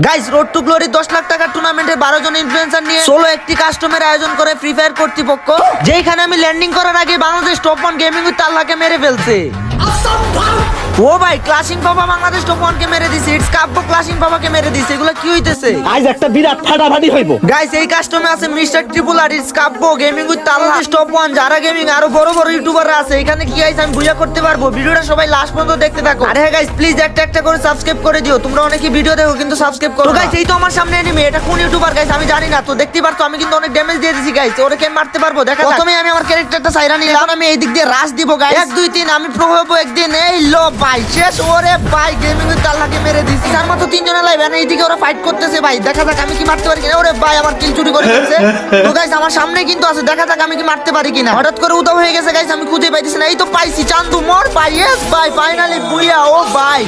Guys road to Glory 10 lakh টাকার টুর্নামেন্টে 12 জন influencer নিয়ে সোলো একটি কাস্টমের আয়োজন করে ফ্রি ফায়ার কর্তৃপক্ষ, যেখানে আমি ল্যান্ডিং করার আগে বাংলাদেশ টপ 1 গেমিং উইথ আল্লাহকে মেরে ফেলছে। ও ভাই ক্লাসিং বাবা বাংলাদেশ টপ 1 কে মেরে দিছে, ইটস কাব্য ক্লাসিং বাবাকে মেরে দিছে। এগুলো কি হইতেছে? আজ একটা বিরাট ফাটাফাটি হইব। গাইস এই কাস্টমে আছে mister triple R, it's Kavya gaming with Allah top 1 যারা গেমিং আরো বড় বড় ইউটিউবাররা আছে। এখানে কি গাইস আমি বুঝা করতে পারবো? ভিডিওটা সবাই লাস্ট পর্যন্ত দেখতে থাকো। আরে হ্যাঁ গাইস প্লিজ একটা একটা করে সাবস্ক্রাইব করে দিও। তোমরা অনেকেই ভিডিও দেখো কিন্তু সাবস্ক্রাইব করো। তো গাইস এই তো আমার সামনে এনিমি, এটা কোন ইউটিউবার গাইস আমি জানি না। তো দেখতে পারছো আমি কিন্তু অনেক ড্যামেজ দিয়ে দিয়েছি গাইস। ওরে কে মারতে পারবো দেখা যাক। প্রথমে আমি আমার ক্যারেক্টারটা সাইরা নিলাম, আমি এই দিক দিয়ে রাশ দিব গাইস। 1 2 3 আমি প্রো হবো একদিন। এই লো ভাই শেষ। ওরে ভাই গেমিং উইথ আল্লাহকে মেরে দিছি। তার মতো 3 জনের লাইভ, আর এইদিকে ওরা ফাইট করতেছে ভাই। দেখা যাক আমি কি মারতে পারি কিনা। ওরে ভাই আমার কিল চুরি করে ফেলছে। তো গাইস আমার সামনে কিন্তু আছে, দেখা যাক আমি কি মারতে পারি কিনা। হঠাৎ করে উধাও হয়ে গেছে গাইস, আমি খুঁজে পাইতেছি না। এই তো পাইছি, চান্দু মোর ভাই। ইয়েস ভাই ফাইনালি বুইয়া। ও ভাই